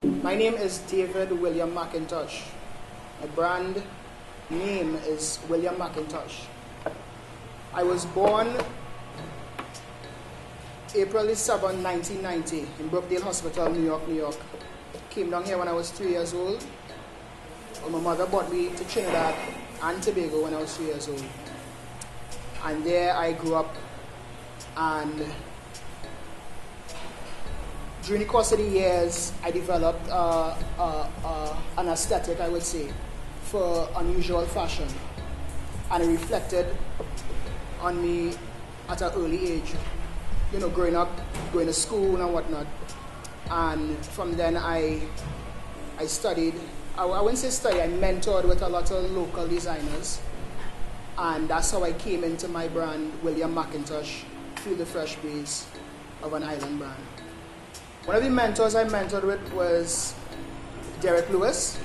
My name is David William McIntosh. My brand name is William McIntosh. I was born April 7, 1990 in Brookdale Hospital, New York, New York. Came down here when I was 3 years old. My mother brought me to Trinidad and Tobago when I was 3 years old. And there I grew up, and during the course of the years, I developed an aesthetic, I would say, for unusual fashion. And it reflected on me at an early age, growing up, going to school and whatnot. And from then I studied, I wouldn't say study, I mentored with a lot of local designers. And that's how I came into my brand, William McIntosh, through the fresh breeze of an island brand. One of the mentors I mentored with was Derek Lewis,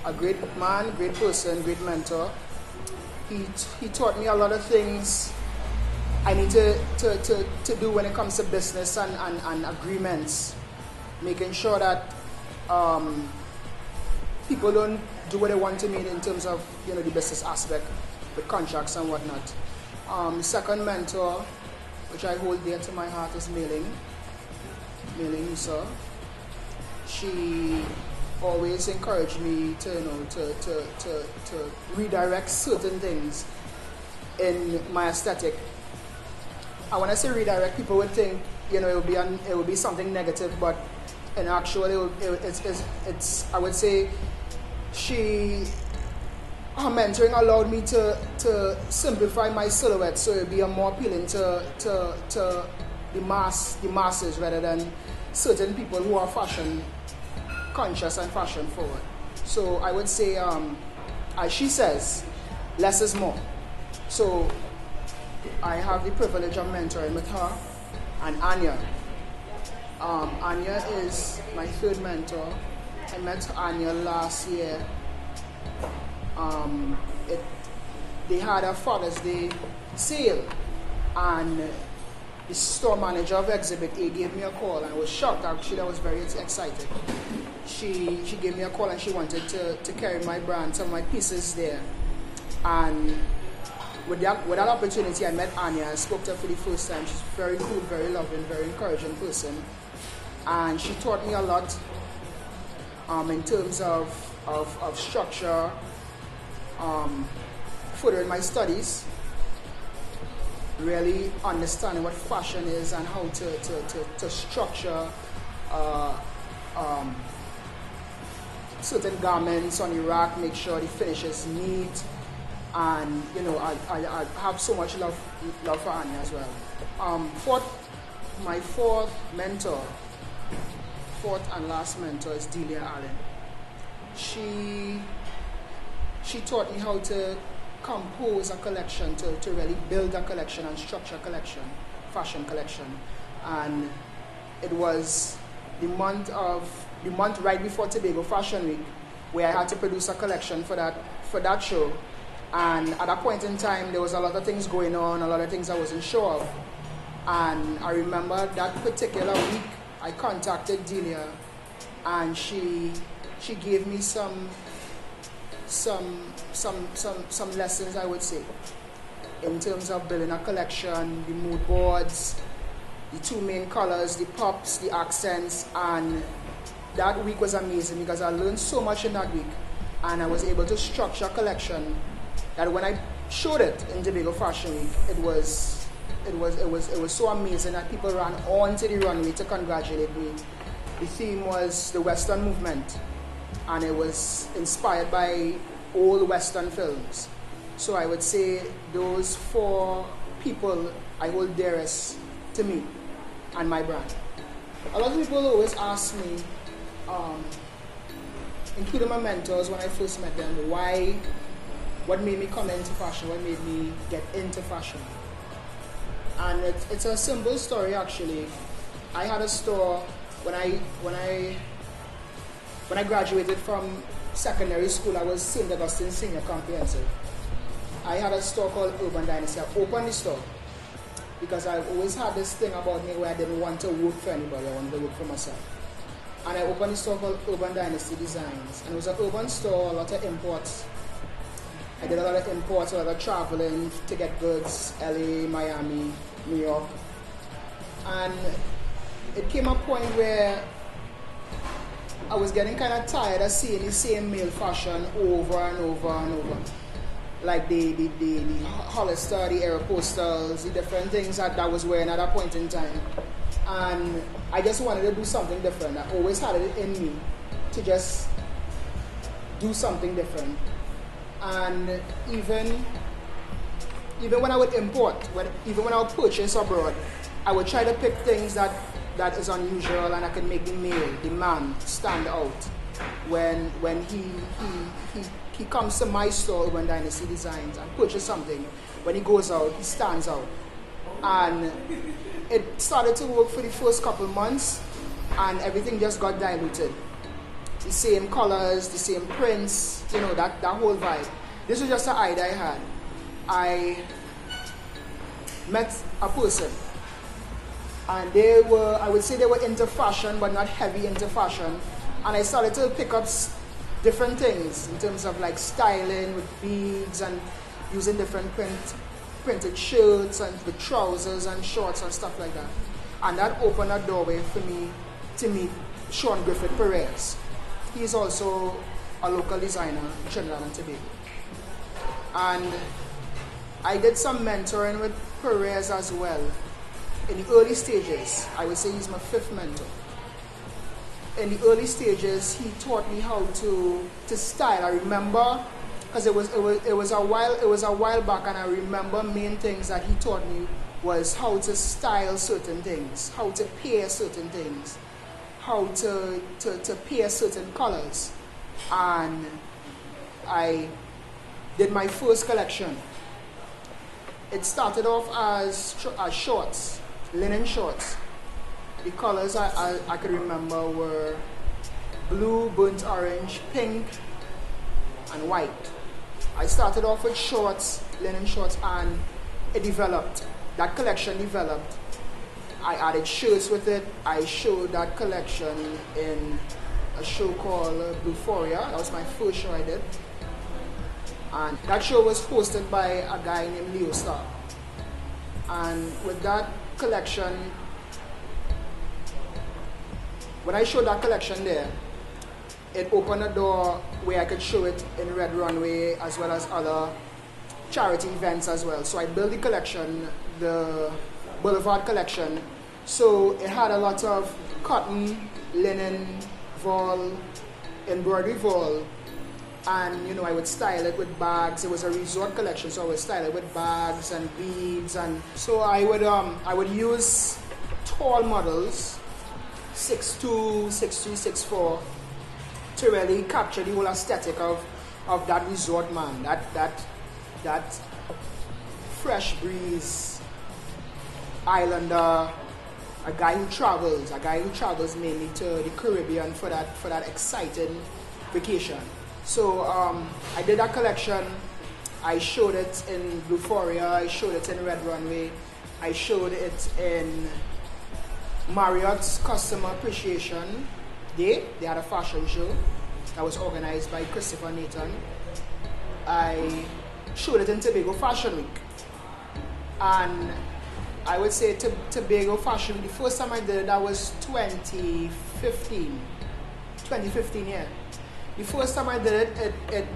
a great man, great person, great mentor. He taught me a lot of things I need to do when it comes to business and agreements, making sure that people don't do what they want to me in terms of the business aspect with contracts and whatnot. Second mentor, which I hold dear to my heart, is Mailing Musa. She always encouraged me to redirect certain things in my aesthetic. And when I say redirect, people would think it would be something negative, but in actual it's I would say her mentoring allowed me to simplify my silhouette so it would be more appealing to the masses rather than certain people who are fashion conscious and fashion forward. So I would say, as she says, less is more. So I have the privilege of mentoring with her and Anya. Anya is my third mentor. I met Anya last year. They had a Father's Day sale, and the store manager of Exhibit A gave me a call, and I was shocked. Actually, I was very excited. She gave me a call, and she wanted to carry my brand, some of my pieces there. And with that opportunity, I met Anya. I spoke to her for the first time. She's very cool, very loving, very encouraging person, and she taught me a lot in terms of structure, furthering my studies, really understanding what fashion is and how to structure certain garments on the rack, make sure the finish is neat, and I have so much love for Anya as well. My fourth and last mentor is Delia Allen. She taught me how to compose a collection, to really build a collection and structure a collection, fashion collection. And it was the month right before Tobago Fashion Week where I had to produce a collection for that show. And at that point in time, there was a lot of things going on, a lot of things I wasn't sure of. And I remember that particular week, I contacted Delia, and she gave me some lessons, I would say, in terms of building a collection, the mood boards, the two main colors, the pops, the accents. And that week was amazing because I learned so much in that week, and I was able to structure a collection that when I showed it in Tobago Fashion Week, it was so amazing that people ran onto the runway to congratulate me. The theme was the Western movement, and it was inspired by old Western films. So I would say those four people I hold dearest to me and my brand. A lot of people always ask me, including my mentors when I first met them, what made me come into fashion, what made me get into fashion. And it's a simple story actually. I had a store when I graduated from secondary school. I was St. Augustine Senior Comprehensive. I had a store called Urban Dynasty. I opened the store because I always had this thing about me where I didn't want to work for anybody. I wanted to work for myself. and I opened a store called Urban Dynasty Designs, and it was an urban store, a lot of imports. I did a lot of imports, a lot of traveling to get goods, LA, Miami, New York. And it came a point where I was getting kind of tired of seeing the same male fashion over and over and over. Like the Hollister, the Aeropostales, the different things that I was wearing at that point in time. And I just wanted to do something different. I always had it in me to just do something different. And even when I would import, even when I would purchase abroad, I would try to pick things that is unusual and I could make the male, the man, stand out. When he comes to my store when Dynasty Designs and purchase something, when he goes out, he stands out. And it started to work for the first couple months, and everything just got diluted. The same colors, the same prints, that whole vibe. This was just an idea I had. I met a person, and I would say they were into fashion, but not heavy into fashion. And I started to pick up different things in terms of like styling with beads and using different printed shirts and with trousers and shorts and stuff like that. And that opened a doorway for me to meet Sean Griffith Perez. He's also a local designer in Trinidad and Tobago. And I did some mentoring with Perez as well. In the early stages, I would say he's my 5th mentor. In the early stages, he taught me how to style. I remember, because it was a while back, and I remember main things that he taught me was how to style certain things, how to pair certain things, how to pair certain colors. And I did my first collection. It started off as shorts, linen shorts. The colors I could remember were blue, burnt orange, pink, and white. I started off with shorts, linen shorts, and it developed. That collection developed. I added shirts with it. I showed that collection in a show called Euphoria. That was my first show I did. And that show was hosted by a guy named Leo Star. And with that collection, when I showed that collection there, it opened a door where I could show it in Red Runway as well as other charity events as well. So I built the collection, the Boulevard collection. So it had a lot of cotton, linen, voile, embroidery voile. And I would style it with bags. It was a resort collection, so I would style it with bags and beads. And so I would use tall models, 6'2", 6'3", 6'4", to really capture the whole aesthetic of that resort man, that fresh breeze, islander, a guy who travels mainly to the Caribbean for that exciting vacation. So I did that collection. I showed it in Euphoria, I showed it in Red Runway, I showed it in Marriott's Customer Appreciation Day. They had a fashion show that was organized by Christopher Nathan. I showed it in Tobago Fashion Week. And I would say Tobago Fashion Week, the first time I did it, that was 2015. 2015, yeah. The first time I did it,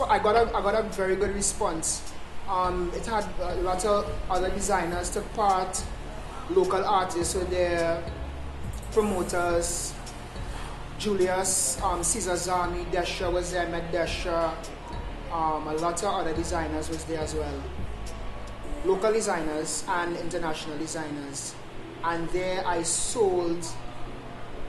I got a very good response. It had a lot of other designers took part, local artists were there, promoters, Julius, Caesar Zami, Desha was there, I met Desha, a lot of other designers was there as well. Local designers and international designers. And there I sold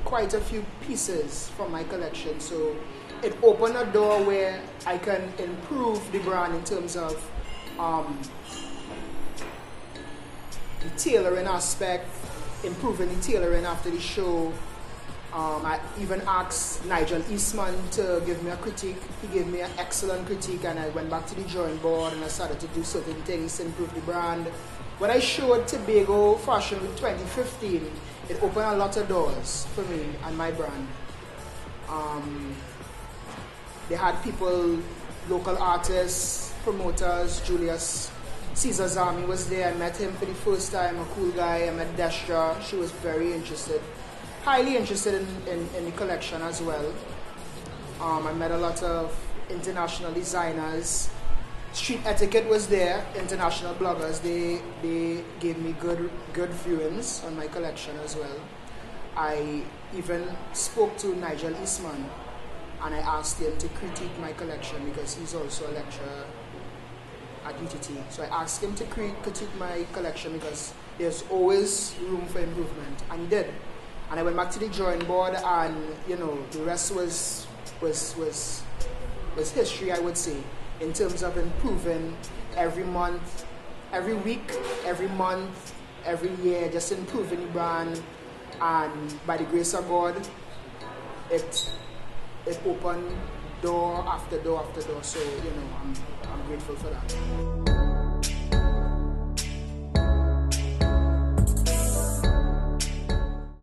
quite a few pieces from my collection. So it opened a door where I can improve the brand in terms of the tailoring aspect, improving the tailoring after the show. I even asked Nigel Eastman to give me a critique. He gave me an excellent critique, and I went back to the drawing board and I started to do certain things to improve the brand. When I showed Tobago Fashion Week 2015, it opened a lot of doors for me and my brand. They had people, local artists, promoters. Julius Caesar Zami was there. I met him for the first time, a cool guy. I met Destra. She was very interested, highly interested in the collection as well. I met a lot of international designers. Street Etiquette was there, international bloggers. They gave me good viewings on my collection as well. I even spoke to Nigel Eastman and I asked him to critique my collection because he's also a lecturer at UTT. So I asked him to critique my collection because there's always room for improvement, and he did. And I went back to the drawing board, and the rest was history, I would say, in terms of improving every month, every week, every month, every year, just improving the brand. And by the grace of God, it opened door after door after door. So I'm grateful for that.